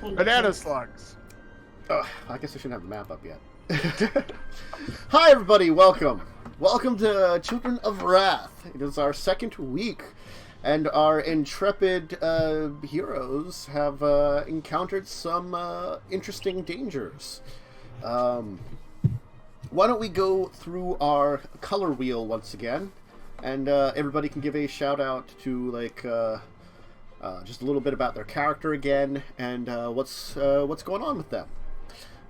Banana slugs. Oh, I guess I shouldn't have the map up yet. Hi, everybody. Welcome. Welcome to Children of Rath. It is our second week, and our intrepid heroes have encountered some interesting dangers. Why don't we go through our color wheel once again, and everybody can give a shout out to just a little bit about their character again, and what's going on with them.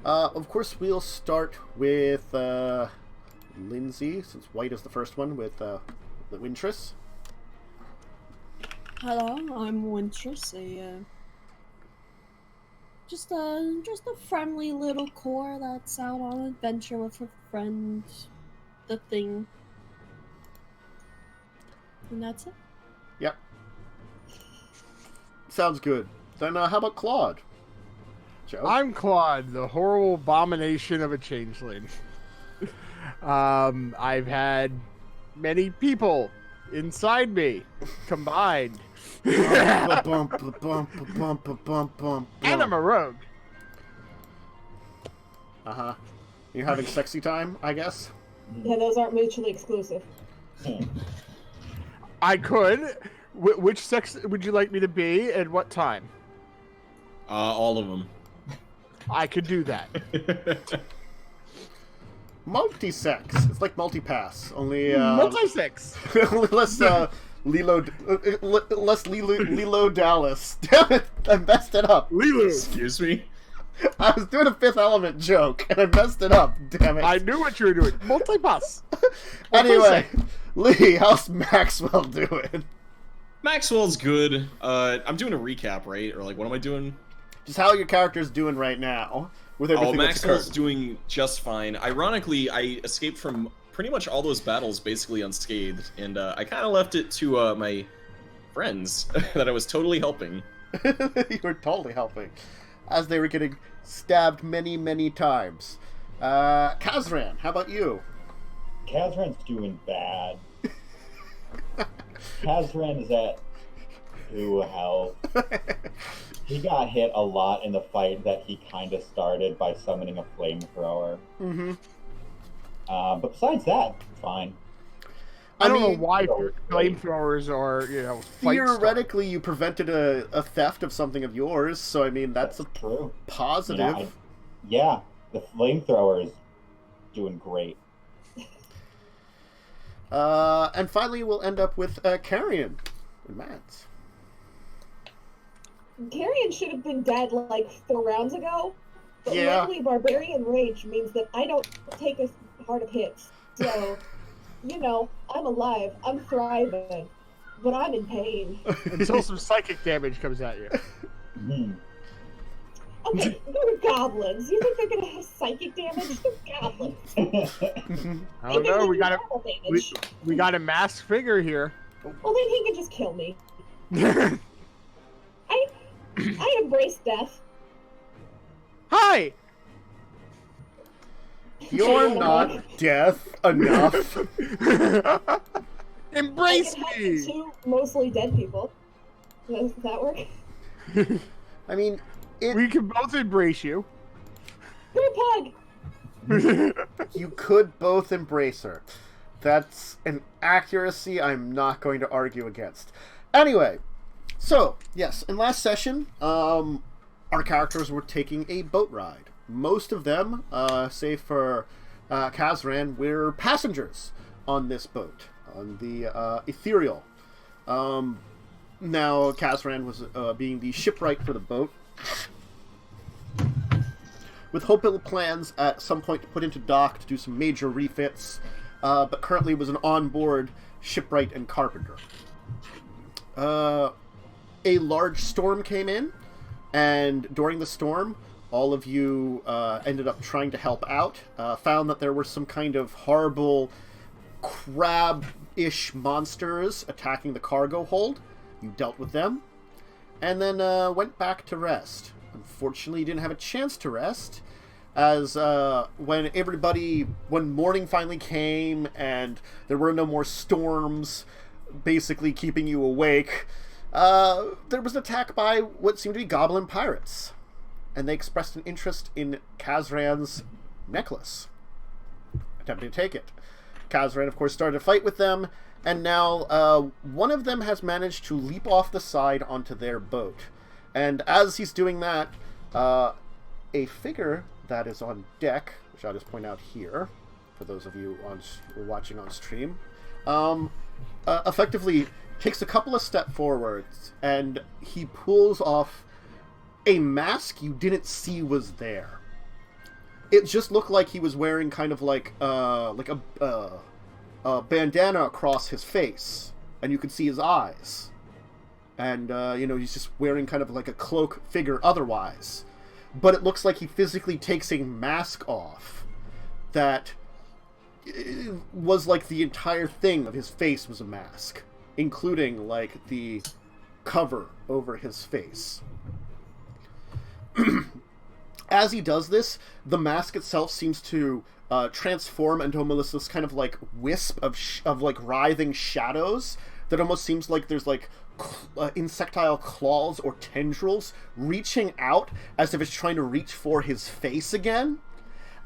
Of course, we'll start with Lindsay, since white is the first one, with the Wintress. Hello, I'm Wintress, just a friendly little core that's out on adventure with her friend, the Thing. And that's it. Yep. Sounds good. Then how about Claude? Joe? I'm Claude, the horrible abomination of a changeling. I've had many people inside me combined. And I'm a rogue. Uh-huh. You're having sexy time, I guess? Yeah, those aren't mutually exclusive. I could. Which sex would you like me to be, and what time? All of them. I could do that. Multi-sex. It's like multi-pass. Only multi-sex. only less Lilo Dallas. Damn it! I messed it up. Lilu. Excuse me? I was doing a Fifth Element joke and I messed it up. Damn it! I knew what you were doing. Multi-pass. Anyway, Lee, how's Maxwell doing? Maxwell's good. I'm doing a recap, right? Or like, what am I doing? Just how your character's doing right now with everything that's Maxwell's occurred. doing just fine. Ironically, I escaped from pretty much all those battles basically unscathed, and I kind of left it to my friends that I was totally helping. You were totally helping, as they were getting stabbed many, many times. Kazran, how about you? Kazran's doing bad. Kazran is at 2 health. He got hit a lot in the fight that he kind of started by summoning a flamethrower. Mm-hmm. But besides that, fine. I don't know why flamethrowers are, fight theoretically, you prevented a theft of something of yours, so I mean, that's a true positive. Yeah, the flamethrower is doing great. And finally, we'll end up with Carrion and Matt. Carrion should have been dead like 4 rounds ago, but Yeah. luckily Barbarian Rage means that I don't take as hard of hits. So, I'm alive, I'm thriving, but I'm in pain. until some psychic damage comes at you. Mm. Okay, they're goblins. You think they're gonna have psychic damage? They're goblins. I don't know. We got a masked figure here. Well, then he can just kill me. I embrace death. Hi. You're not deaf enough. Embrace I can help me. 2 mostly dead people. Does that work? I mean, We can both embrace you. Group hug! you could both embrace her. That's an accuracy I'm not going to argue against. Anyway, so, yes, in last session, our characters were taking a boat ride. Most of them, save for Kazran, were passengers on this boat, on the Ethereal. Now, Kazran was being the shipwright for the boat, with hopeful plans at some point to put into dock to do some major refits, but currently was an onboard shipwright and carpenter. A large storm came in, and during the storm, all of you ended up trying to help out, found that there were some kind of horrible crab-ish monsters attacking the cargo hold. You dealt with them, and then went back to rest. Unfortunately, you didn't have a chance to rest, as when morning finally came and there were no more storms basically keeping you awake, There was an attack by what seemed to be goblin pirates, and they expressed an interest in Kazran's necklace, attempting to take it. Kazran, of course, started a fight with them, and now one of them has managed to leap off the side onto their boat. And as he's doing that, a figure that is on deck, which I'll just point out here, for those of you who are watching on stream, effectively takes a couple of steps forwards, and he pulls off a mask you didn't see was there. It just looked like he was wearing kind of like a bandana across his face, and you could see his eyes. And, he's just wearing kind of like a cloak figure otherwise. But it looks like he physically takes a mask off that was like the entire thing of his face was a mask, including like the cover over his face. As he does this, the mask itself seems to transform into almost this kind of like wisp of like writhing shadows that almost seems like there's like insectile claws or tendrils reaching out as if it's trying to reach for his face again.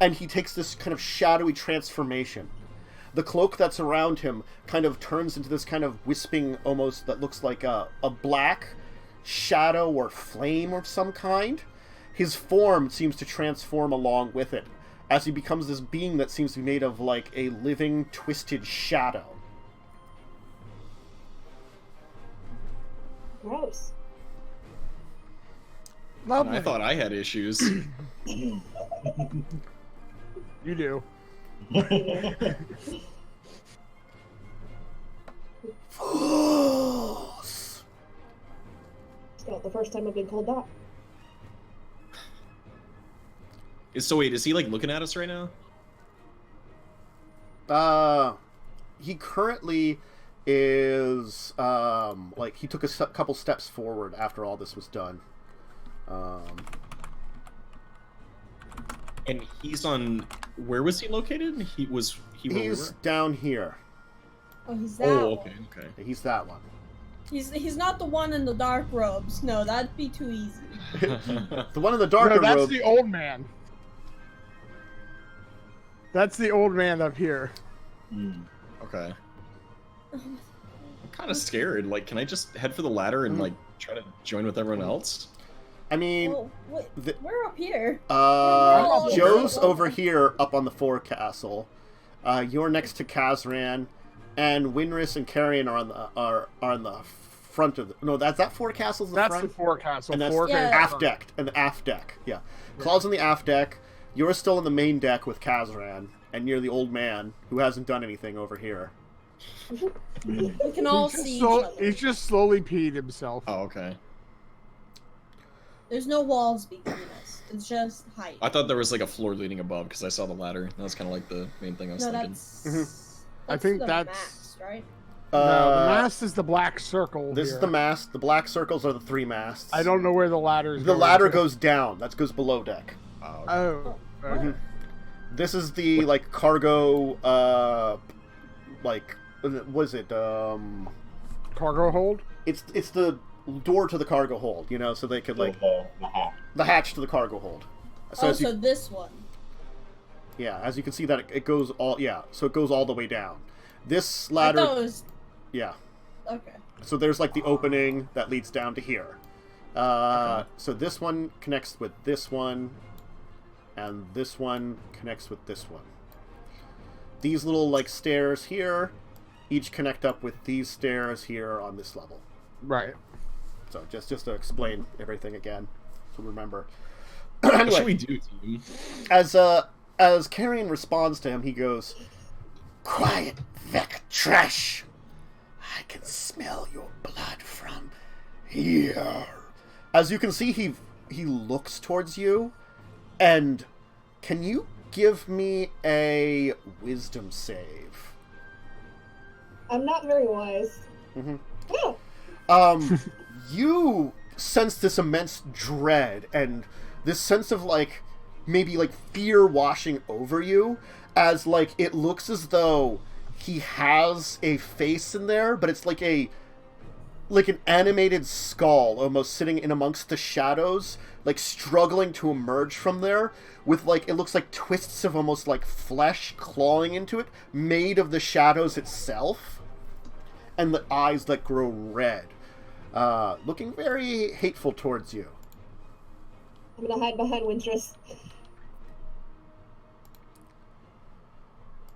And he takes this kind of shadowy transformation. The cloak that's around him kind of turns into this kind of wisping, almost that looks like a black shadow or flame of some kind. His form seems to transform along with it, as he becomes this being that seems to be made of like a living, twisted shadow. Gross. Lovely. I thought I had issues. You do. Fools! It's not the first time I've been called that. So wait, is he like looking at us right now? He currently is, like, he took a couple steps forward after all this was done. And he's on... Where was he located? He's down here. Oh, he's that Oh, one. okay. He's that one. He's not the one in the dark robes. No, that'd be too easy. The one in the darker No, that's robe. the old man. That's the old man up here. Okay. I'm kind of scared. Like, can I just head for the ladder and, like, try to join with everyone else? I mean, Oh, wait, we're up here. Joe's over here up on the forecastle. You're next to Kazran, and Winris and Carrion are on the front of the... No, that's that forecastle's the That's front? the forecastle. And that's Yeah. aft deck. And the aft deck, yeah. Claw's on the aft deck. You're still on the main deck with Kazran, and you're the old man who hasn't done anything over here. We can all see each other. He's just slowly peed himself. Oh, okay. There's no walls between us. It's just height. I thought there was, like, a floor leading above, because I saw the ladder. That was kind of, like, the main thing I was No, thinking. that's... I think the that's- mast, right? No, the mast is the black circle. This here. is the mast. The black circles are the three masts. I don't know where the ladder is. The going ladder to. goes down. That goes below deck. Oh, okay. Oh. Okay. This is the, like, cargo, like, what is it, Cargo hold? It's the door to the cargo hold, you know, so they could, like, the hat. the hatch to the cargo hold. So, Oh, as you, so this one. yeah, as you can see that it goes all, yeah, so it goes all the way down. This I ladder, thought it was... yeah, Okay. so there's, like, the opening that leads down to here. So this one connects with this one, and this one connects with this one. These little, like, stairs here each connect up with these stairs here on this level. Right. So just to explain everything again, so remember. What should we do, team? As Carrion responds to him, he goes, "Quiet, Vec trash. I can smell your blood from here." As you can see, he looks towards you, and can you give me a wisdom save? I'm not very wise. Mhm. Oh, You sense this immense dread and this sense of, like, maybe, like, fear washing over you, as, like, it looks as though he has a face in there, but it's like like an animated skull almost sitting in amongst the shadows, like struggling to emerge from there with like, it looks like twists of almost like flesh clawing into it, made of the shadows itself, and the eyes that grow red, looking very hateful towards you. I'm gonna hide behind Wintress.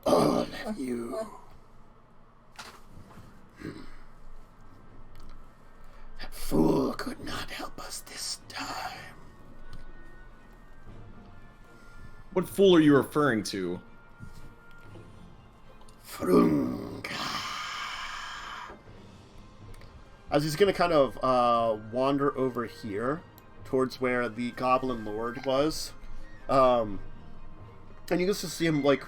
All of you. That fool could not help us this time. What fool are you referring to? Frunga. As he's gonna kind of wander over here towards where the Goblin Lord was, and you get to see him like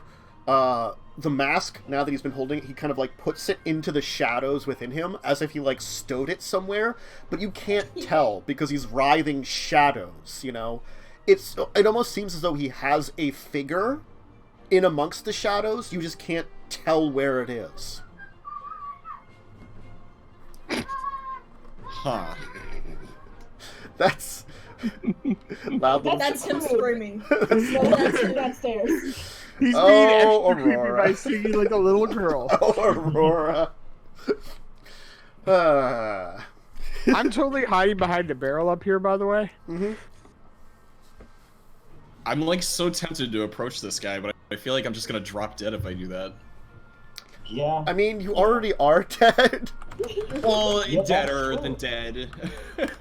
the mask. Now that he's been holding it, he kind of like puts it into the shadows within him, as if he like stowed it somewhere. But you can't tell because he's writhing shadows. You know, it almost seems as though he has a figure in amongst the shadows. You just can't tell where it is. Huh. That's loud. That's him screaming. No, that's him downstairs. He's being Oh, extra creepy Aurora. by singing like a little girl. Oh, Aurora. I'm totally hiding behind a barrel up here, by the way. Mm-hmm. I'm like so tempted to approach this guy, but I feel like I'm just gonna drop dead if I do that. Yeah. I mean, you already are dead. Well, Yeah, deader that's than true. dead.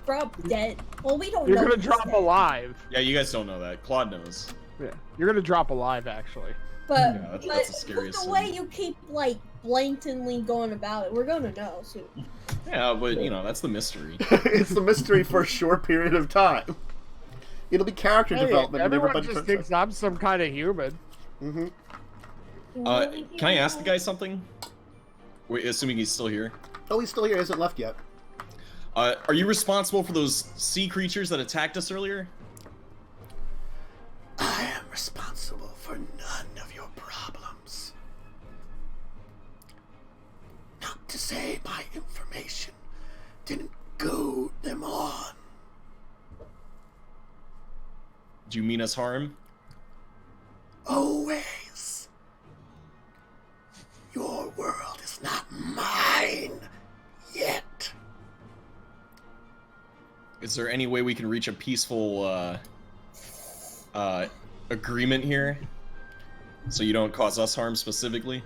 Drop dead. Well, we don't You're know. gonna he's drop dead. alive. Yeah, you guys don't know that. Claude knows. Yeah, you're gonna drop alive, actually. But, Yeah, that's the but scariest the way thing. you keep, like, blatantly going about it, we're gonna know soon. Yeah, but you know, that's the mystery. It's the mystery for a short period of time. It'll be character Hey, development. And everyone everybody just turns thinks I'm some kind of human. Mm-hmm. Can I ask the guy something? Wait, assuming he's still here. Oh, he's still here. He hasn't left yet. Are you responsible for those sea creatures that attacked us earlier? I am responsible for none of your problems. Not to say my information didn't goad them on. Do you mean us harm? Always. Your world is not mine yet. Is there any way we can reach a peaceful agreement here, so you don't cause us harm specifically?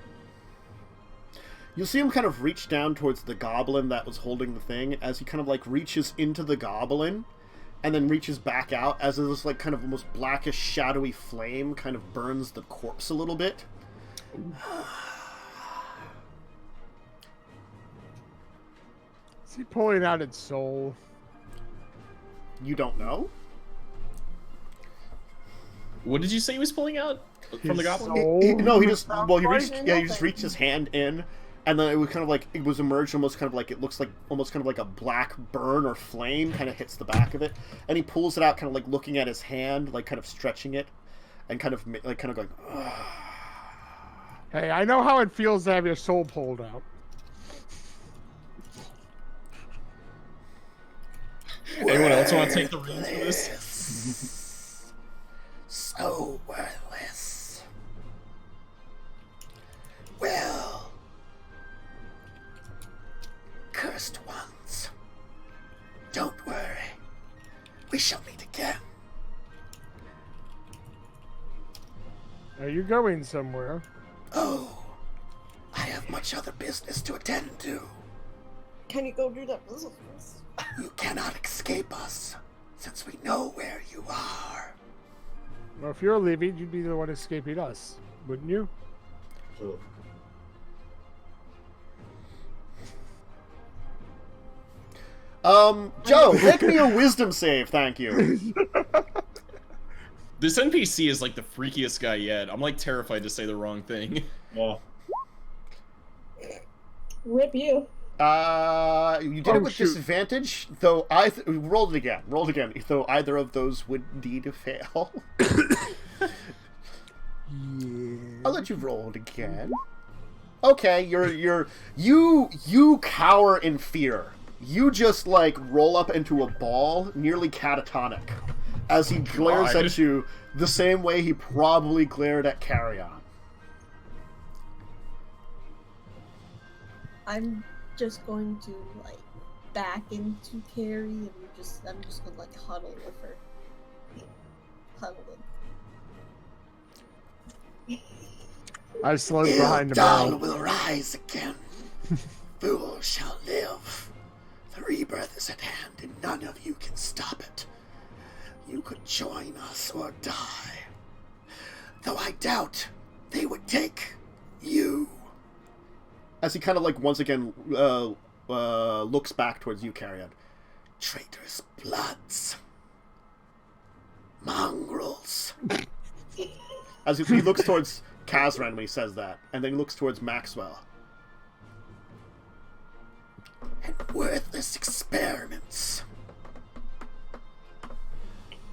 You'll see him kind of reach down towards the goblin that was holding the thing, as he kind of like reaches into the goblin and then reaches back out as this like kind of almost blackish shadowy flame kind of burns the corpse a little bit. Is he pulling out its soul? You don't know? What did you say he was pulling out from the His goblin? soul? No, he just Sounds well he like reached yeah, he just reached his hand in, and then it was kind of like it was emerged almost kind of like it looks like almost kind of like a black burn or flame kind of hits the back of it, and he pulls it out kind of like looking at his hand, like kind of stretching it, and kind of going. Ugh. Hey, I know how it feels to have your soul pulled out. Anyone else want to take the reins for this? Worthless. So worthless. Well, cursed ones, don't worry. We shall meet again. Are you going somewhere? Oh, I have much other business to attend to. Can you go do that business? You cannot escape us, since we know where you are. Well, if you're leaving, you'd be the one escaping us, wouldn't you? True. Joe, make me a wisdom save, thank you. This NPC is like the freakiest guy yet. I'm like terrified to say the wrong thing. Yeah. Rip you. You did Oh, it with shoot. disadvantage, though rolled it again, though either of those would indeed fail. Yeah. I'll let you roll it again. Okay, you cower in fear. You just, like, roll up into a ball, nearly catatonic, as he glares at you the same way he probably glared at Carrion. I'm just going to, like, back into Carrie, and I'm just gonna, like, huddle with her. Huddle him. I slunk behind the Il-Dal barrel. will rise again. Fool shall live. The rebirth is at hand, and none of you can stop it. You could join us or die. Though I doubt they would take you. As he kind of, like, once again looks back towards you, Carrion. Traitors' bloods. Mongrels. As he looks towards Kazran when he says that, and then he looks towards Maxwell. And worthless experiments.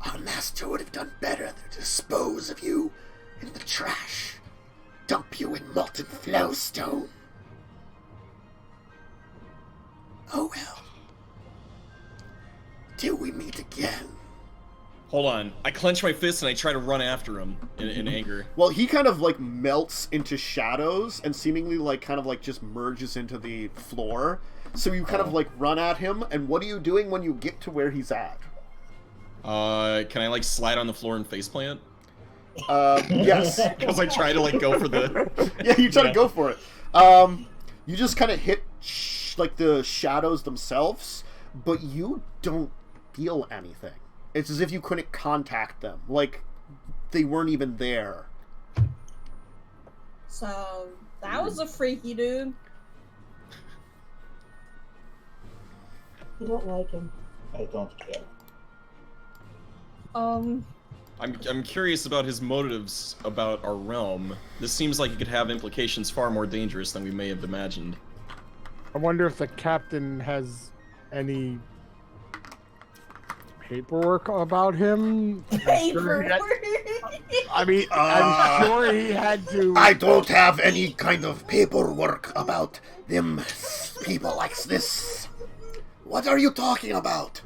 Our master would have done better than dispose of you in the trash. Dump you in molten flowstone. Oh well. Till we meet again. Hold on. I clench my fist and I try to run after him in anger. Well, he kind of, like, melts into shadows and seemingly, like, kind of, like, just merges into the floor. So you kind of, like, run at him, and what are you doing when you get to where he's at? Can I, like, slide on the floor and faceplant? Yes. Because I try to, like, go for the... Yeah, you try to go for it. You just kind of hit, like, the shadows themselves, but you don't feel anything. It's as if you couldn't contact them. Like, they weren't even there. So, that was a freaky dude. You don't like him. I don't care. I'm curious about his motives about our realm. This seems like it could have implications far more dangerous than we may have imagined. I wonder if the captain has any paperwork about him. Paperwork. I mean, I'm sure he had to. I don't have any kind of paperwork about them people like this. What are you talking about?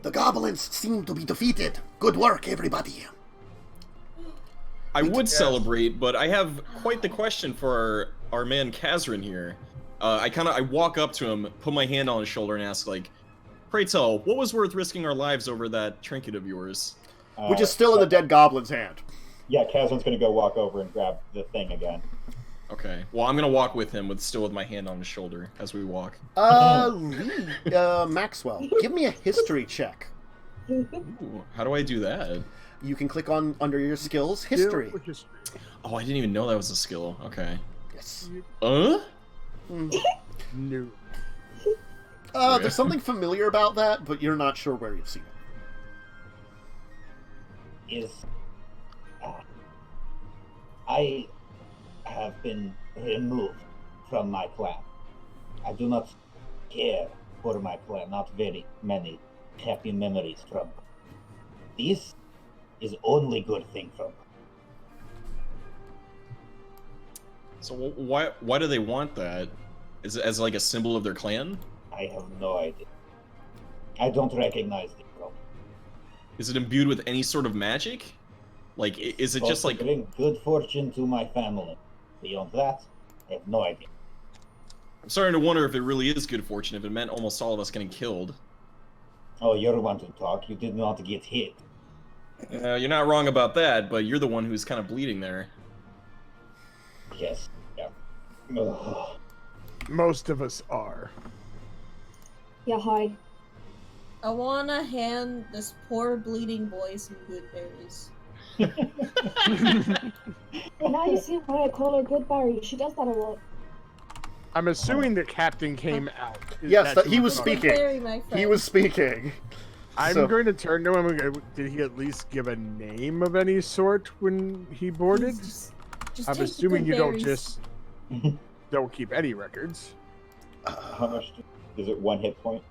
The goblins seem to be defeated. Good work, everybody. I would celebrate, but I have quite the question for our man Kazran here. I walk up to him, put my hand on his shoulder, and ask, like, pray tell, what was worth risking our lives over that trinket of yours? Which is still in the dead goblin's hand. Yeah, Kazran's gonna go walk over and grab the thing again. Okay. Well, I'm gonna walk with him, still with my hand on his shoulder as we walk. Maxwell, give me a history check. Ooh, how do I do that? You can click on, under your skills, history. Oh, I didn't even know that was a skill. Okay. Yes. No. There's something familiar about that, but you're not sure where you've seen it. I have been removed from my clan. I do not care for my clan, not very many happy memories from. This is only good thing from. So why do they want that? Is it as like a symbol of their clan? I have no idea. I don't recognize the problem. Is it imbued with any sort of magic? Like, is it just like... bring good fortune to my family. Beyond that, I have no idea. I'm starting to wonder if it really is good fortune, if it meant almost all of us getting killed. Oh, you're the one to talk. You did not get hit. You're not wrong about that, but you're the one who's kind of bleeding there. Yes. Yeah. Ugh. Most of us are. Yeah, hi. I wanna hand this poor bleeding boy some good berries. And now you see why I call her Goodberry. She does that a lot. I'm assuming the captain came out. Yes, he was Good speaking. berry, my friend. He was speaking. I'm So- going to turn to him and go, did he at least give a name of any sort when he boarded? Just I'm take the assuming good you don't berries. just don't keep any records. How much is it? 1 hit point?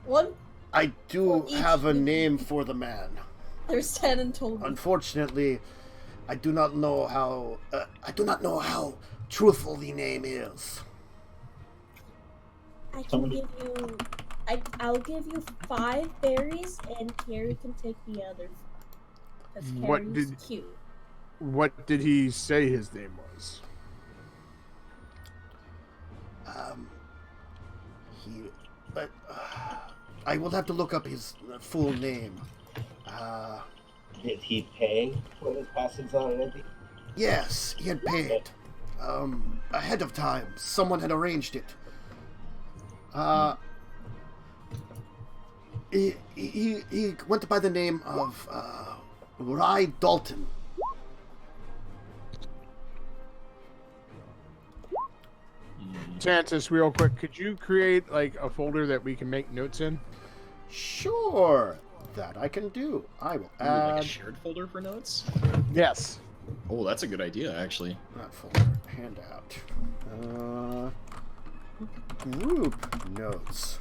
One. I do Well, each- have a name for the man. There's 10 in total. Unfortunately, I do not know how. I do not know how truthful the name is. I can give you. I'll give you 5 berries, and Carrie can take the other 5. Because What Carrie's did- cute. What did he say his name was? But I will have to look up his full name. Did he pay for his passage already? Yes, he had paid. Ahead of time. Someone had arranged it. He went by the name of Rye Dalton. Chances, real quick, could you create like a folder that we can make notes in? Sure, that I can do. I will Ooh, like a add shared folder for notes? Yes. Oh, that's a good idea, actually. not folder, handout. Group notes.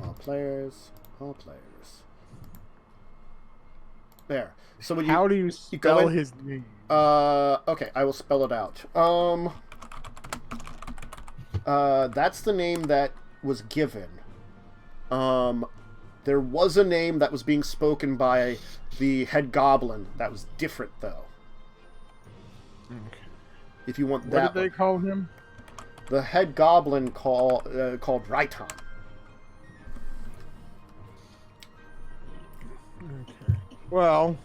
All players. There. So when you How do you go spell in- his name? okay, I will spell it out. That's the name that was given. There was a name that was being spoken by the head goblin that was different, though. Okay. If you want What that did they one. call him? The head goblin called Raiton. Okay. Well,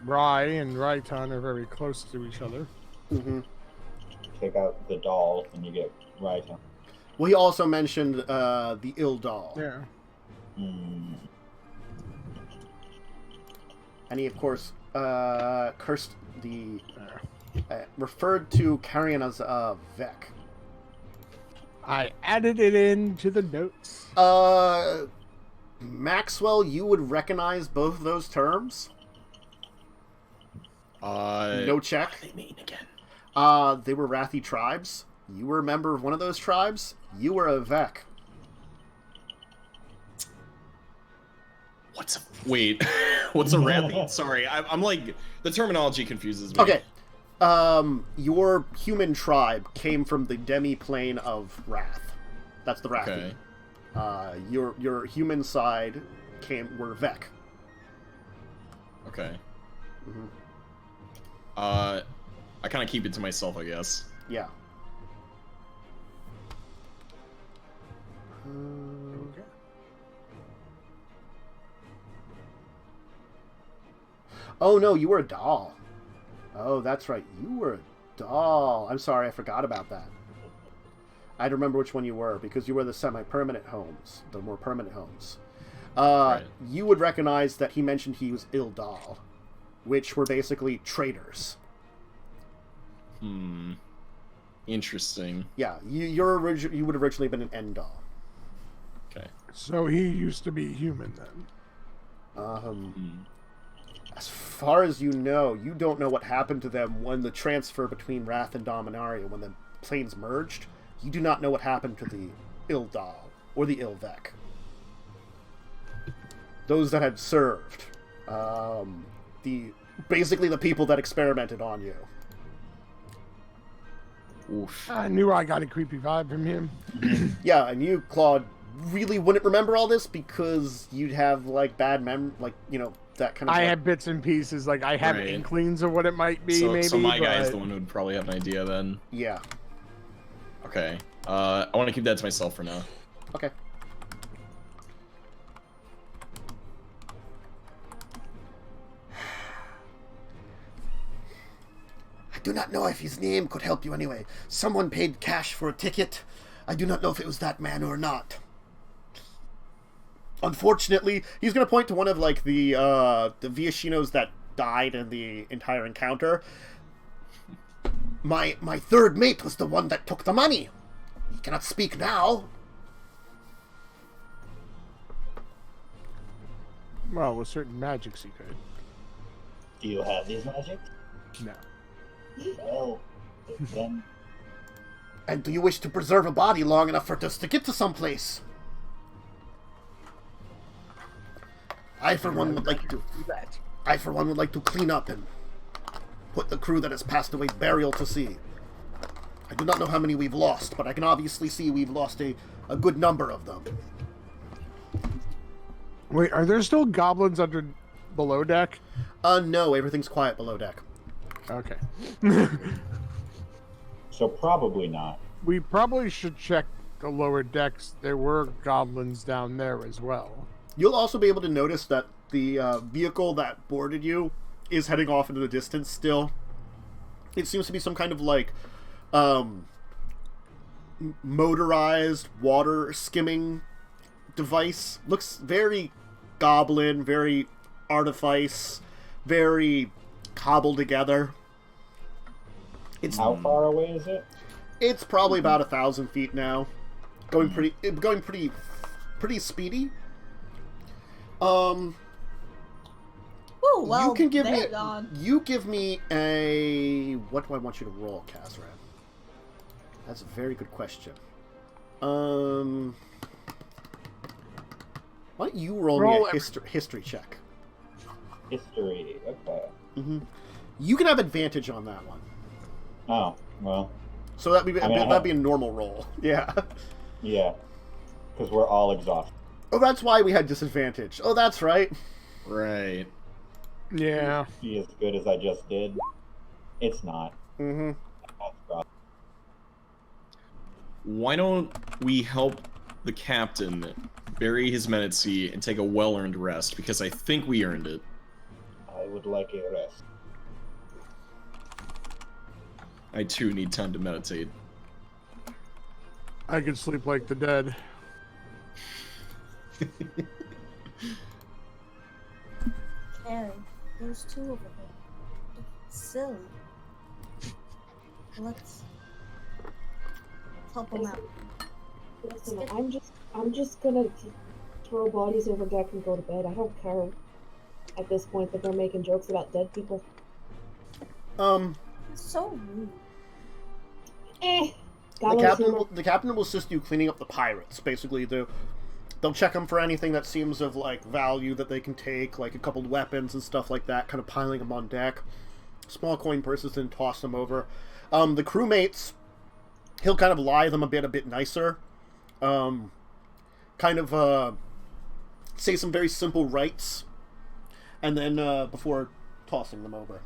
Rye and Raiton are very close to each other. Mm-hmm. Take out the doll and you get right on. Well, he also mentioned the Il-Dal. Yeah. Hmm. And he, of course, cursed the... referred to Carrion as Vec. I added it into the notes. Maxwell, you would recognize both of those terms? No check. What do they mean again? They were Wrathy tribes. You were a member of one of those tribes. You were a Vec. What's a wait? What's a Rathi? Sorry, I'm like the terminology confuses me. Okay. Your human tribe came from the demi plane of Wrath. That's the Wrathy. Okay. Your human side were Vec. Okay. Mhm. I kind of keep it to myself, I guess. Yeah. Okay. Oh no, you were a doll. Oh, that's right. You were a doll. I'm sorry, I forgot about that. I'd remember which one you were, because you were the semi-permanent homes, the more permanent homes. Right. You would recognize that he mentioned he was Il-Dal, which were basically traitors. Interesting. Yeah, you would have originally been an Endal. Okay. So he used to be human then. As far as you know, you don't know what happened to them when the transfer between Wrath and Dominaria, when the planes merged. You do not know what happened to the Il-Dal or the Il-Vec. Those that had served. Basically the people that experimented on you. Oof. I knew I got a creepy vibe from him. Yeah, and you, Claude, really wouldn't remember all this because you'd have, like, bad that kind of I like, have bits and pieces, like I have Right. inklings of what it might be, maybe. So my guy's but- the one who'd probably have an idea then. Yeah. Okay. I want to keep that to myself for now. Okay. I do not know if his name could help you anyway. Someone paid cash for a ticket. I do not know if it was that man or not. Unfortunately, he's going to point to one of, like, the Viashinos that died in the entire encounter. My third mate was the one that took the money. He cannot speak now. Well, with certain magics he could. Do you have these magics? No. Well, then And do you wish to preserve a body long enough for us to get to someplace? I, for one, would like to. Do that. I, for one, would like to clean up and put the crew that has passed away burial to sea. I do not know how many we've lost, but I can obviously see we've lost a good number of them. Wait, are there still goblins under below deck? No, everything's quiet below deck. Okay. So probably not. We probably should check the lower decks. There were goblins down there as well. You'll also be able to notice that the vehicle that boarded you is heading off into the distance still. It seems to be some kind of, like, motorized water skimming device. Looks very goblin, very artifice, very cobbled together. How far away is it? It's probably about 1,000 feet now. Going pretty speedy. Oh well, you can give me. they're gone. You give me a. What do I want you to roll, Kazran? That's a very good question. Why don't you roll me a history check? History. Okay. Mm-hmm. You can have advantage on that one. Oh well. So that'd be a normal roll. Yeah. Yeah. Because we're all exhausted. Oh, that's why we had disadvantage. Oh, that's right. Right. Yeah. Be as good as I just did. It's not. Mm-hmm. That's rough. Why don't we help the captain bury his men at sea and take a well-earned rest? Because I think we earned it. I would like a rest. I too need time to meditate. I could sleep like the dead. Carrie, there's two over there. It's silly. Let's help them out. Listen, I'm just gonna throw bodies over deck and go to bed. I don't care at this point that they're making jokes about dead people. It's so rude. The captain will assist you cleaning up the pirates. Basically, they'll check them for anything that seems of like value that they can take, like a couple weapons and stuff like that, kind of piling them on deck. Small coin purses, and toss them over. The crewmates, he'll kind of lie them a bit nicer. Say some very simple rites, and then before tossing them over.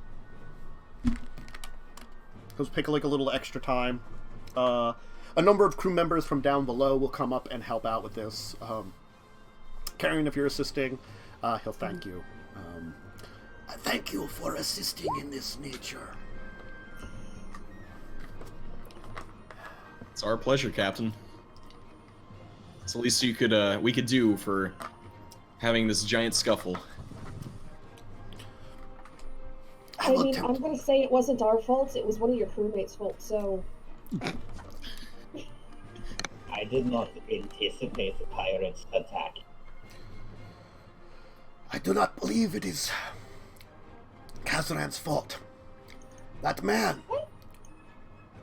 He'll pick like a little extra time. A number of crew members from down below will come up and help out with this. Karen, if you're assisting, he'll thank you. I thank you for assisting in this nature. It's our pleasure, Captain. It's the least we could do for having this giant scuffle. I mean, I'm gonna say it wasn't our fault. It was one of your crewmates' fault. So. I did not anticipate the pirates' attack. I do not believe it is Kazran's fault. That man,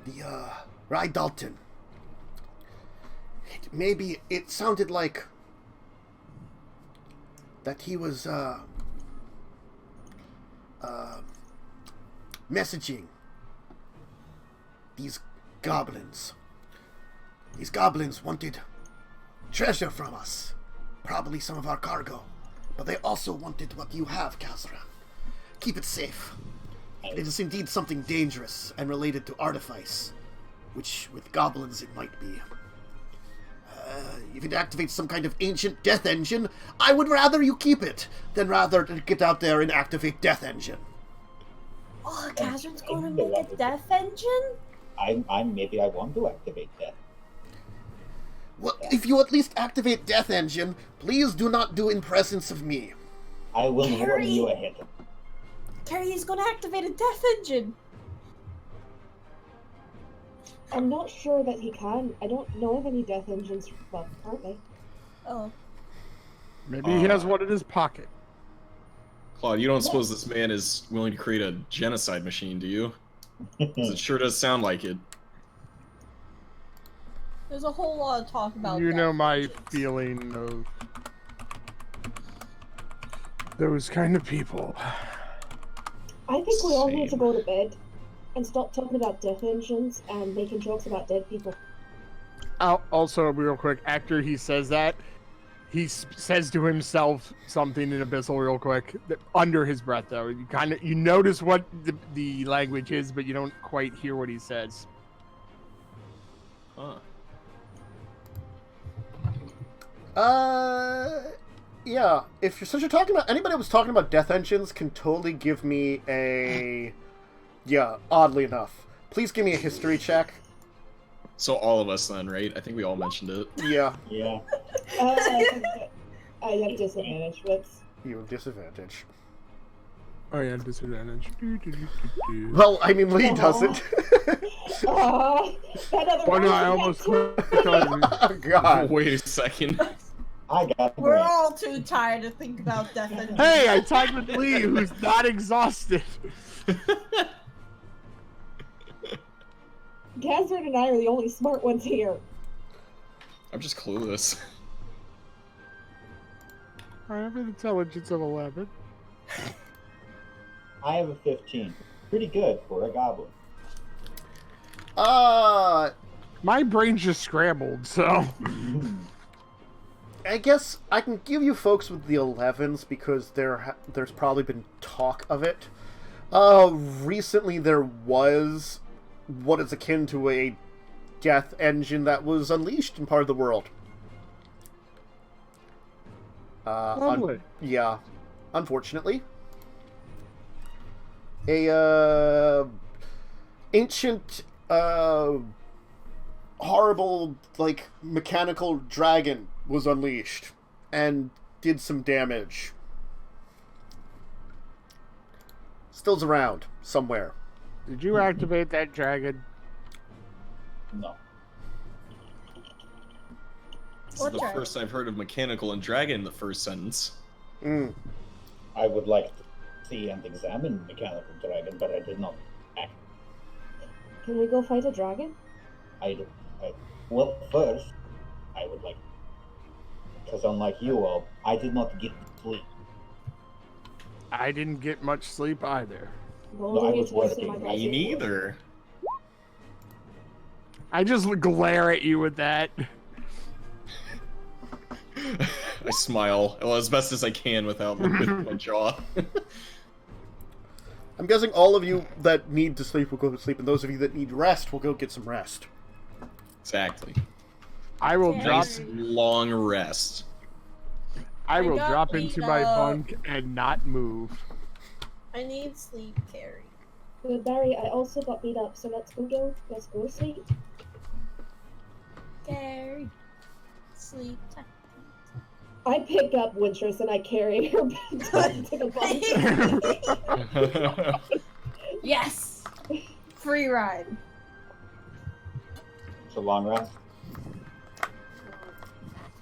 the Rai Dalton, it sounded like that he was messaging these goblins. These goblins wanted treasure from us, probably some of our cargo, but they also wanted what you have, Kazran. Keep it safe. It is indeed something dangerous and related to artifice, which with goblins it might be. If it activates some kind of ancient death engine, I would rather you keep it than rather to get out there and activate death engine. Oh, Kazran's gonna make a death engine? Maybe I want to activate that. Well, if you at least activate death engine, please do not do in presence of me. I will warn Carrie! you ahead. Carrie, he's gonna activate a death engine! I'm not sure that he can. I don't know of any death engines, well, currently. Oh. Maybe he has one in his pocket. Claude, you don't suppose this man is willing to create a genocide machine, do you? 'Cause it sure does sound like it. There's a whole lot of talk about You death know my engines. feeling of Those kind of people. I think we all need to Same. go to bed and stop talking about death engines and making jokes about dead people. Also, real quick, after he says that, he says to himself something in Abyssal real quick, under his breath, though. You notice what the language is, but you don't quite hear what he says. Huh. Yeah. Since you're talking about anybody who was talking about death engines can totally give me a. Yeah, oddly enough. Please give me a history check. So all of us then, right? I think we all mentioned it. Yeah, Yeah. I have disadvantage. Whoops. you have disadvantage. Oh yeah, disadvantage. Well, I mean, Lee doesn't. That other Oh no, one I had almost two. clicked on it. Oh, God. Wait a second. I got We're it. all too tired to think about death and Hey, I tied with Lee, who's not exhausted. Catherine and I are the only smart ones here. I'm just clueless. I have an intelligence of 11. I have a 15. Pretty good for a goblin. My brain's just scrambled, so. I guess I can give you folks with the 11s because there's probably been talk of it. Recently there was what is akin to a death engine that was unleashed in part of the world. Lovely. Yeah, unfortunately. A ancient horrible like mechanical dragon was unleashed and did some damage. Still's around somewhere. Did you activate that dragon? No. This is What the dragon? first I've heard of mechanical and dragon in the first sentence. I would like to see and examine mechanical dragon, but I did not act. Can we go fight a dragon? Well, first, I would like, because unlike you all, I did not get sleep. I didn't get much sleep either. Well, No, I we was get to see working. my Me guys. neither. I just glare at you with that. I smile, well, as best as I can without moving my jaw. I'm guessing all of you that need to sleep will go to sleep, and those of you that need rest will go get some rest. Exactly. I will Yeah. drop. Nice long rest. I will got drop beat into my up. bunk and not move. I need sleep, Carrie. Good, Barry, I also got beat up, so let's go sleep. Carrie. Sleep time. I pick up Wintress and I carry her back to the bunk. Yes! Free ride. It's a long rest.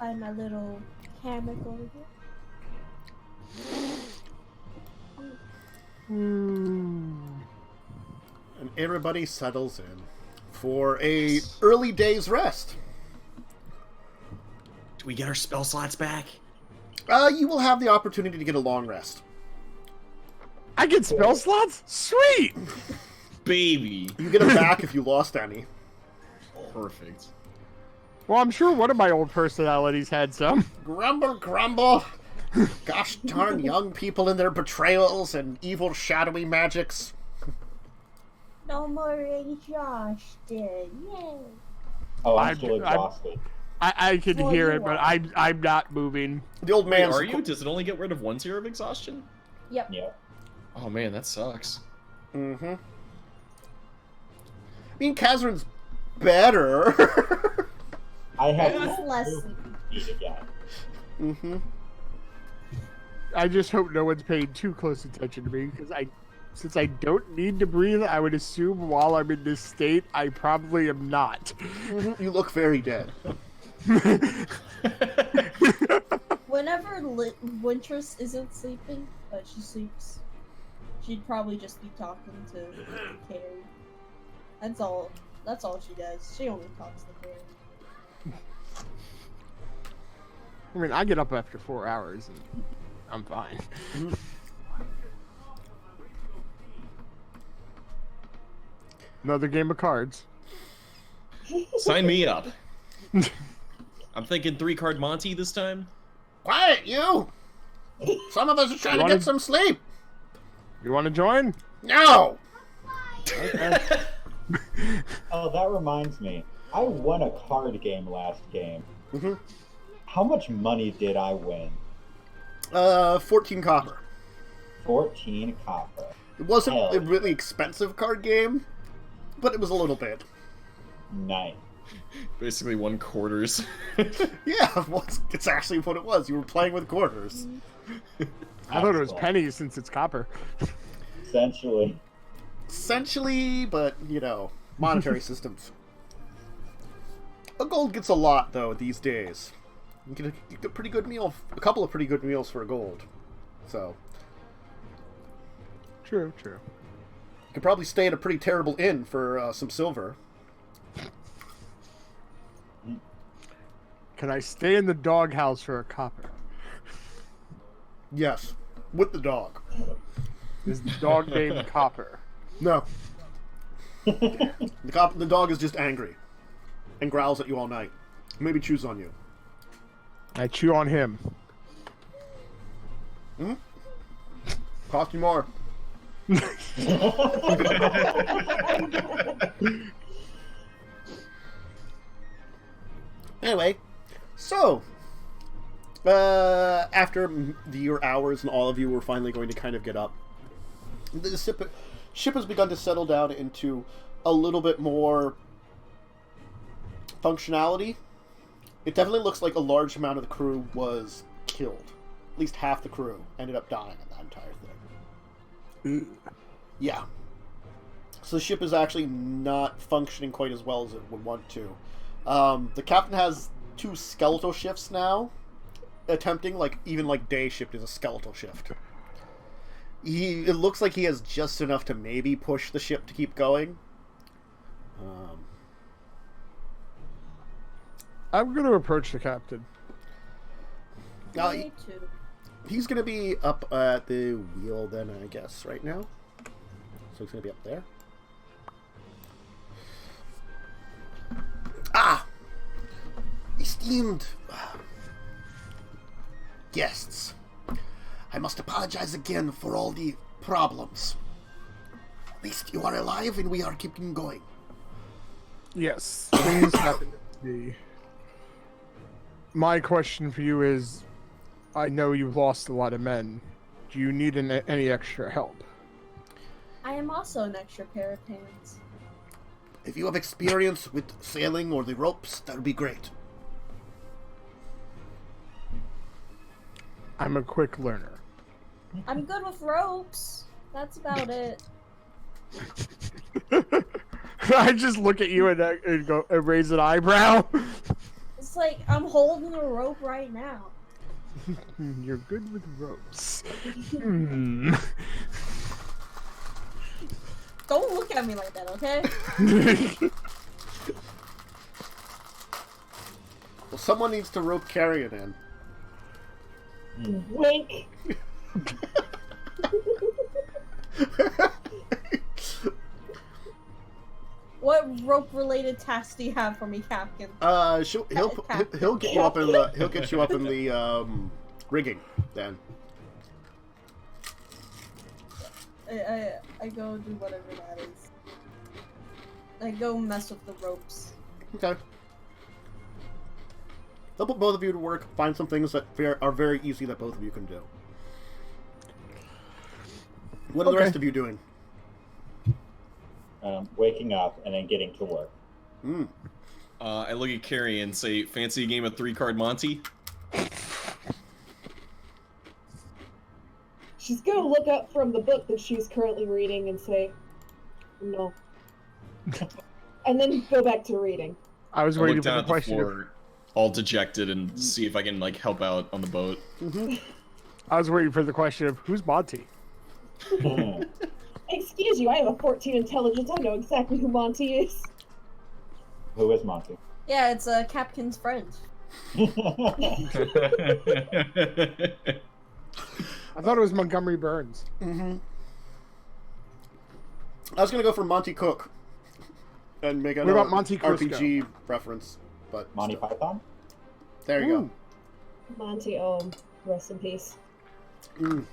Find my little hammock over here. And everybody settles in for a early day's rest. Do we get our spell slots back? You will have the opportunity to get a long rest. I get spell slots? Sweet! Baby. You get them back if you lost any. Perfect. Well, I'm sure one of my old personalities had some. Grumble, grumble. Gosh darn young people and their betrayals and shadowy magics. No more exhausted. Yay. Oh, I'm I'm- still exhausted. I can Well, hear you it, but are. I'm not moving. The old Wait, man's... are you? Does it only get rid of 1 tier of exhaustion? Yep. Yeah. Oh man, that sucks. Mm-hmm. I mean, Kazrin's better. I have It's less eat again. Mm-hmm. I just hope no one's paying too close attention to me, because since I don't need to breathe, I would assume while I'm in this state, I probably am not. You look very dead. Whenever Wintress isn't sleeping, but she sleeps, she'd probably just be talking to Carrie. That's all she does. She only talks to Carrie. I mean, I get up after 4 hours, and I'm fine. Another game of cards. Sign me up. I'm thinking 3-card Monty this time. Quiet, you! Some of us are trying to wanna- get some sleep. You want to join? No! Oh, that reminds me. I won a card game last game. Mm-hmm. How much money did I win? 14 copper. 14 copper. It wasn't Hell. a really expensive card game, but it was a little bit. Nice. Basically 1 quarters. Yeah, it's actually what it was. You were playing with quarters. I thought it was Cool. pennies since it's copper. Essentially. Essentially, but, you know, monetary systems. A gold gets a lot, though, these days. You get a pretty good meal, a couple of pretty good meals for a gold. So, True, true. you could probably stay at a pretty terrible inn for some silver. Can I stay in the doghouse for a copper? Yes, with the dog. Is the dog named Copper? No. The dog is just angry and growls at you all night. Maybe chews on you. I chew on him. Cost you more. Anyway, so after your hours and all of you were finally going to kind of get up, the ship has begun to settle down into a little bit more functionality. It definitely looks like a large amount of the crew was killed. At least half the crew ended up dying in that entire thing. Yeah. So the ship is actually not functioning quite as well as it would want to. The captain has 2 skeletal shifts now, attempting, even day shift is a skeletal shift. It looks like he has just enough to maybe push the ship to keep going. I'm going to approach the captain. Me too. He's going to be up at the wheel then, I guess, right now. So he's going to be up there. Ah! Esteemed guests, I must apologize again for all the problems. At least you are alive and we are keeping going. Yes, things happen to me. My question for you is, I know you've lost a lot of men. Do you need any extra help? I am also an extra pair of pants. If you have experience with sailing or the ropes, that would be great. I'm a quick learner. I'm good with ropes. That's about it. I just look at you and go and raise an eyebrow. It's like I'm holding a rope right now. You're good with ropes. Don't look at me like that, okay? Well, someone needs to rope carry it in. Wink. What rope-related tasks do you have for me, Captain? He'll get you up in the rigging then. I go do whatever that is. I go mess with the ropes. Okay. They'll put both of you to work. Find some things that are very easy that both of you can do. What are the rest of you doing? Waking up and then getting to work. I look at Carrie and say, fancy a game of 3-card Monty? She's gonna look up from the book that she's currently reading and say, no. And then go back to reading. I was I waiting look for down the at the question. floor, all dejected, and see if I can, help out on the boat. I was waiting for the question of who's Monty. Excuse you, I have a 14 intelligence. I know exactly who Monty is. Who is Monty? Yeah, it's Captain's friend. I thought it was Montgomery Burns. I was gonna go for Monty Cook and make What another about Monte Cristo? RPG reference, but Monty Python? there you Ooh. Monty, rest in peace. go.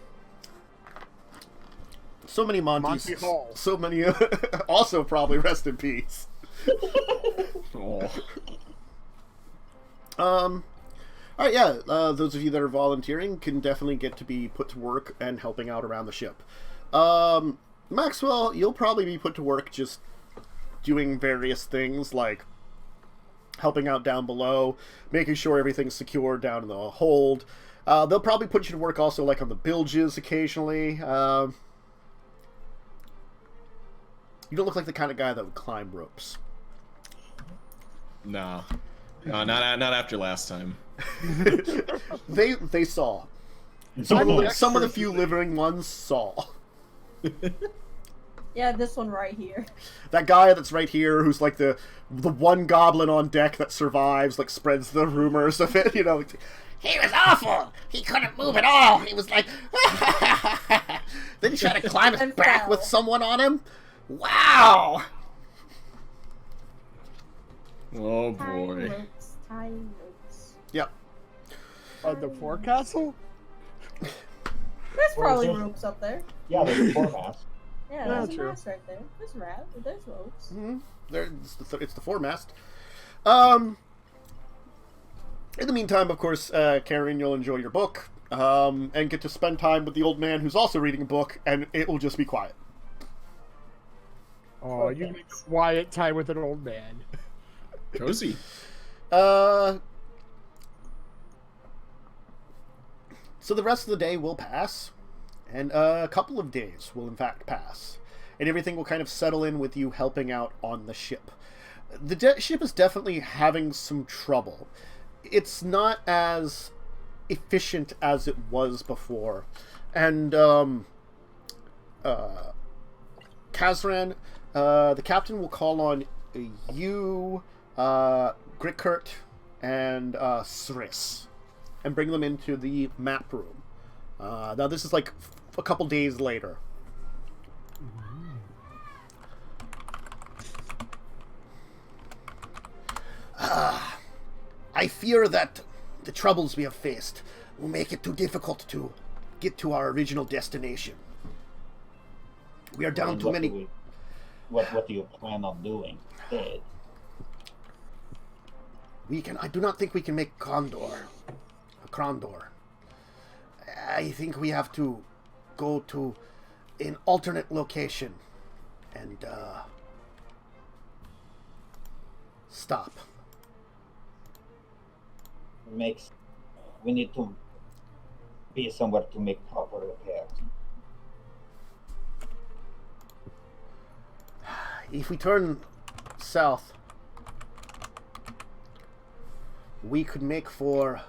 So many Monties. Monty Hall. So many. Also, probably rest in peace. Oh. All right, yeah. Those of you that are volunteering can definitely get to be put to work and helping out around the ship. Maxwell, you'll probably be put to work just doing various things like helping out down below, making sure everything's secure down in the hold. They'll probably put you to work also like on the bilges occasionally. You don't look like the kind of guy that would climb ropes. No. No, not after last time. They saw. Some of the few living ones saw. Yeah, this one right here. That guy that's right here, who's like the one goblin on deck that survives, like spreads the rumors of it. You know, he was awful. He couldn't move at all. He was like, then he tried to climb his And back fell. with someone on him. Wow. Oh Tie boy. ropes, tie ropes. Yep. The forecastle? There's Where probably is it? ropes up there. Yeah, there's a foremast. Yeah, Yeah, there's a true. mast right there. There's there's ropes. It's the foremast. In the meantime, of course, Karen, you'll enjoy your book and get to spend time with the old man who's also reading a book, and it will just be quiet. Oh, you make quiet time with an old man. Cozy. So the rest of the day will pass, and a couple of days will in fact pass, and everything will kind of settle in with you helping out on the ship. The ship is definitely having some trouble. It's not as efficient as it was before, and Kazran, the captain will call on you, Grickert, and Sriss, and bring them into the map room. Now this is like a couple days later. I fear that the troubles we have faced will make it too difficult to get to our original destination. We are down And too what many... do what do you plan on doing instead? I do not think we can make Crondor. I think we have to go to an alternate location and stop. We need to be somewhere to make proper repairs. If we turn south, we could make for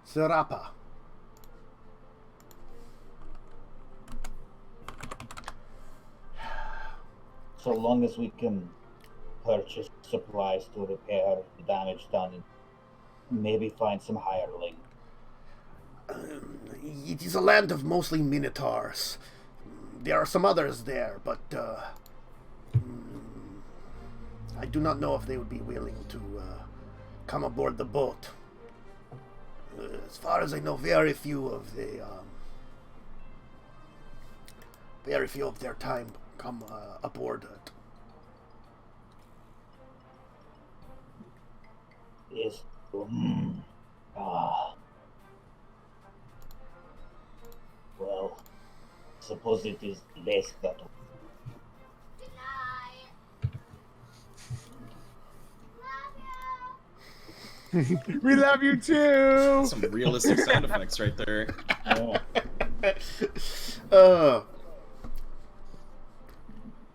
Zerapa. So long as we can purchase supplies to repair the damage done and maybe find some hireling. It is a land of mostly Minotaurs. There are some others there, but I do not know if they would be willing to come aboard the boat. As far as I know, very few of their time come aboard it. Yes. Well, suppose it is best that We love you too. Some realistic sound effects right there.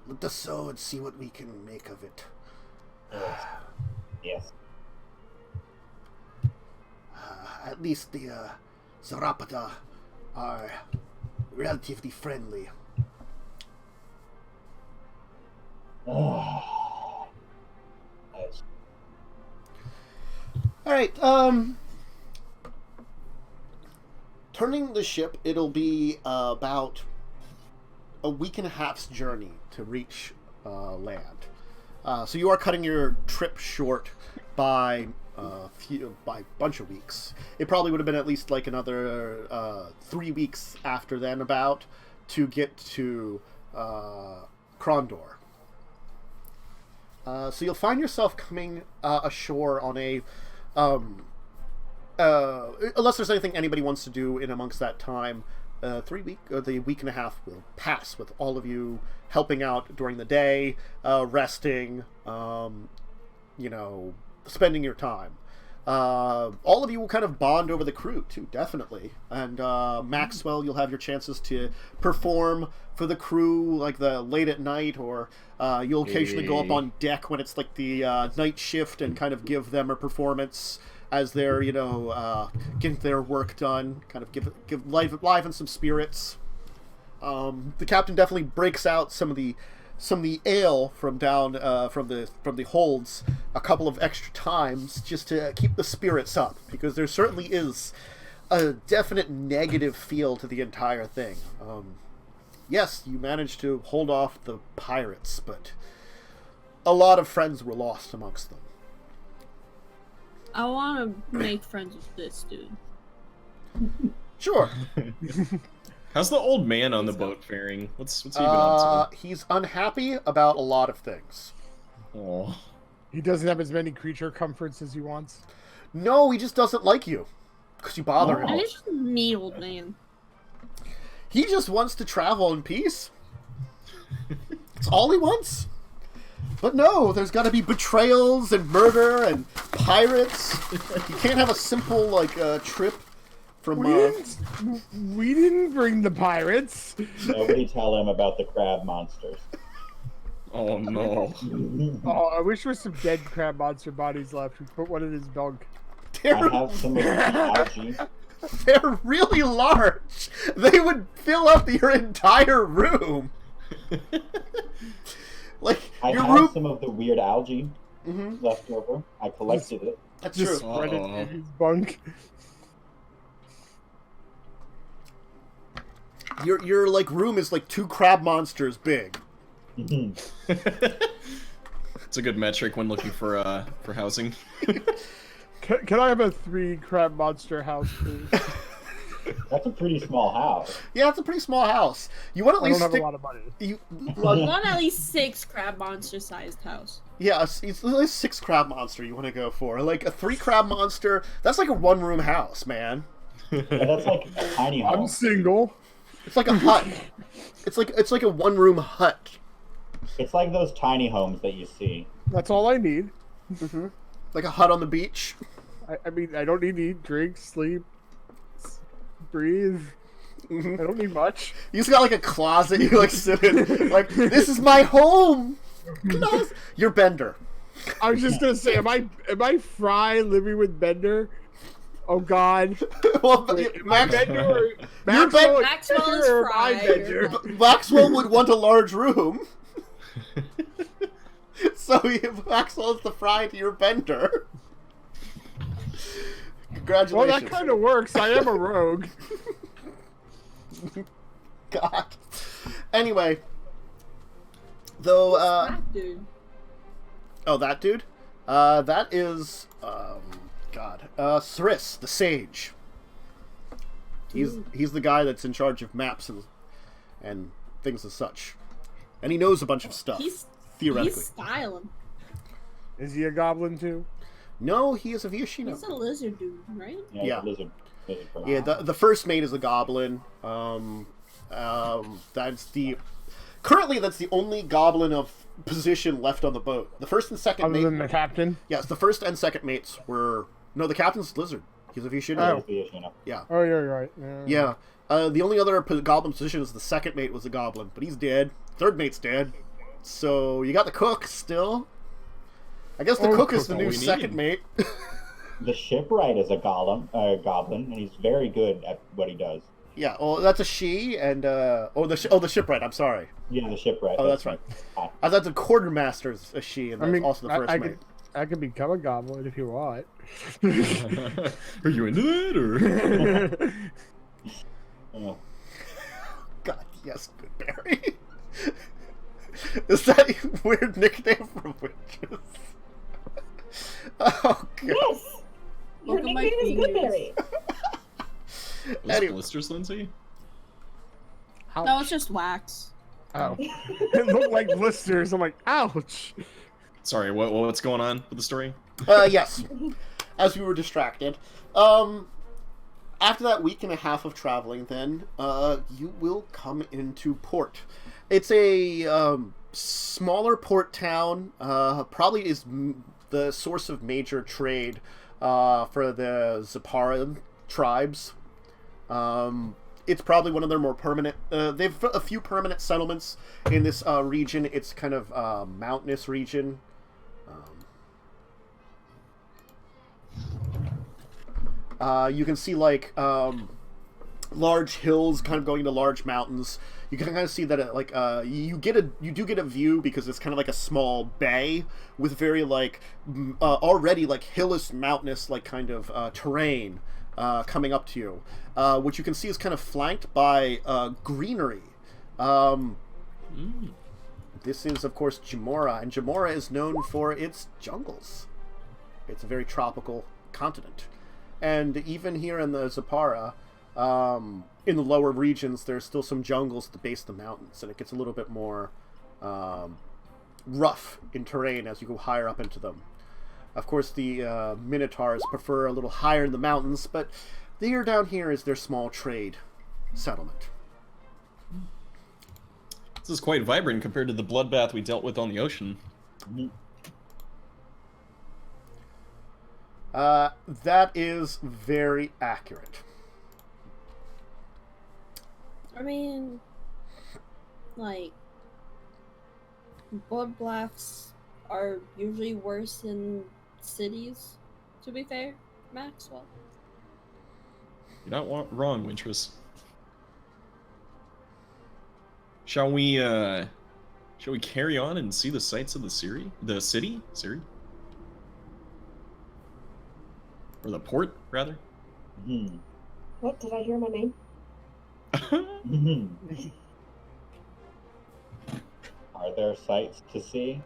Let us sow and see what we can make of it. yes. At least the Zerapata are relatively friendly. Yes. All right. turning the ship, it'll be about a week and a half's journey to reach land. So you are cutting your trip short by a bunch of weeks. It probably would have been at least like another 3 weeks after then about to get to Krondor. So you'll find yourself coming ashore on a unless there's anything anybody wants to do in amongst that time, the week and a half will pass with all of you helping out during the day, resting, spending your time. All of you will kind of bond over the crew too, definitely. And Maxwell, you'll have your chances to perform for the crew, like the late at night, or you'll occasionally go up on deck when it's like the night shift and kind of give them a performance as they're, getting their work done. Kind of give liven some spirits. The captain definitely breaks out some of the ale from down from the holds a couple of extra times just to keep the spirits up, because there certainly is a definite negative feel to the entire thing. Yes, you managed to hold off the pirates, but a lot of friends were lost amongst them. I want to make friends with this dude. Sure. How's the old man on the boat faring? What's he been up to? He's unhappy about a lot of things. Oh. He doesn't have as many creature comforts as he wants. No, he just doesn't like you. Because you bother him. And it's just a mean old man. He just wants to travel in peace. That's all he wants. But no, there's got to be betrayals and murder and pirates. You can't have a simple, trip from... We didn't bring the pirates. Nobody tell him about the crab monsters. Oh, no. Oh, I wish there was some dead crab monster bodies left. We put one in his bunk. I have some of the algae. They're really large. They would fill up your entire room. I your have room... some of the weird algae left over. I collected it. That's Just true. spread it in his bunk. Your room is like 2 crab monsters big. It's a good metric when looking for housing. Can I have a 3 crab monster house, please? That's a pretty small house. Yeah, it's a pretty small house. You want at I least don't have a lot of money. I want at least 6 crab monster-sized house. Yeah, it's at least 6 crab monster you want to go for. Like a 3 crab monster, that's like a 1-room house, man. Yeah, that's like a tiny home. I'm single. It's like a hut. It's like a 1-room hut. It's like those tiny homes that you see. That's all I need. Like a hut on the beach. I mean, I don't need to eat, drink, sleep, breathe. I don't need much. You just got like a closet you sit in. Like, this is my home. You're Bender. I was just gonna say, am I Fry living with Bender? Oh God. Well, Wait, Maxwell Maxwell is or am I Fry. Bender? Maxwell would want a large room. So Maxwell is the Fry to your Bender. Congratulations. Well, that kind of works. I am a rogue. God. Anyway. Though, That dude. Oh, that dude? That is, Thriss, the Sage. He's the guy that's in charge of maps and things as such. And he knows a bunch of stuff, theoretically. He's styling. Is he a goblin too? No, he is a Viashino. He's a lizard dude, right? Yeah. Lizard for Yeah, the first mate is a goblin. Currently, that's the only goblin of position left on the boat. The first and second Other mate... than the captain? Yes, the first and second mates were... No, the captain's lizard. He's a Viashino. Yeah. Oh, you're right. Yeah. The only other goblin position is the second mate was a goblin, but he's dead. Third mate's dead. So, you got the cook still. I guess the cook is the new second mate. The shipwright is a goblin, and he's very good at what he does. Yeah, well, that's a she, and, the shipwright, I'm sorry. Yeah, the shipwright. Oh, that's right. I thought the quartermaster's a she, and that's also the first mate. I could become a goblin if you want. Are you into that, or? Oh. God, yes, Goodberry. Is that a weird nickname for witches? Oh, God. Yes! Your Look at my nickname is fingers. Goodberry. Those Anyway. blisters, Lindsay? Ouch. No, it's just wax. Oh. It looked like blisters. I'm like, ouch. Sorry, what's going on with the story? Yes. As we were distracted. After that week and a half of traveling, then, you will come into port. It's a smaller port town. Probably is the source of major trade for the Zerapa tribes. It's probably one of their more permanent... they've a few permanent settlements in this region. It's kind of mountainous region. You can see, like, large hills kind of going to large mountains. You can kind of see that, you do get a view because it's kind of like a small bay with very, like, already, like, hillless, mountainous, like, kind of terrain coming up to you. Which you can see is kind of flanked by greenery. This is, of course, Jamora, and Jamora is known for its jungles. It's a very tropical continent. And even here in the Zerapa, in the lower regions, there's still some jungles at the base of the mountains, and it gets a little bit more rough in terrain as you go higher up into them. Of course, the Minotaurs prefer a little higher in the mountains, but here down here is their small trade settlement. This is quite vibrant compared to the bloodbath we dealt with on the ocean. That is very accurate. I mean, like, bloodbaths are usually worse in cities, to be fair, Maxwell. You're not wrong, Wintress. Shall we carry on and see the sights of the city? Siri? Or the port, rather? What? Did I hear my name? Are there sights to see?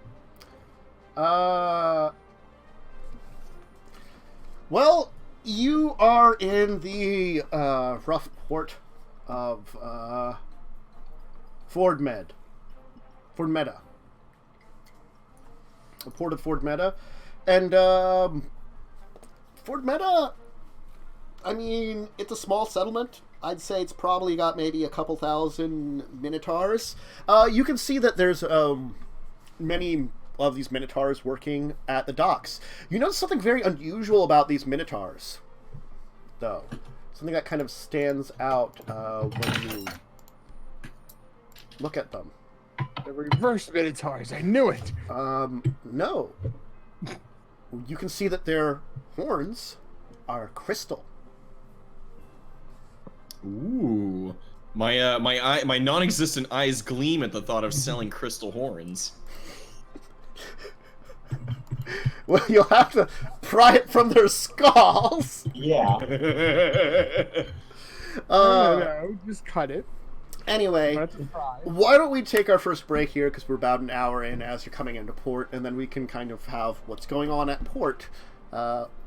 Well, you are in the rough port of Fordmeda. The port of Fordmeda. And Fordmeda, I mean, it's a small settlement. I'd say it's probably got maybe a couple thousand Minotaurs. You can see that there's many of these Minotaurs working at the docks. You notice something very unusual about these Minotaurs, though. Something that kind of stands out when you look at them. The reverse Minotaurs. I knew it. No. You can see that their horns are crystal. Ooh. My non-existent eyes gleam at the thought of selling crystal horns. Well, you'll have to pry it from their skulls. Yeah. No, just cut it. Anyway, That's a prize. why don't we take our first break here, because we're about an hour in as you're coming into port, and then we can kind of have what's going on at port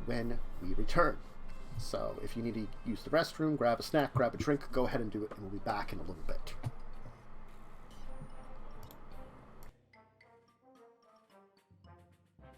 when we return. So if you need to use the restroom, grab a snack, grab a drink, go ahead and do it, and we'll be back in a little bit.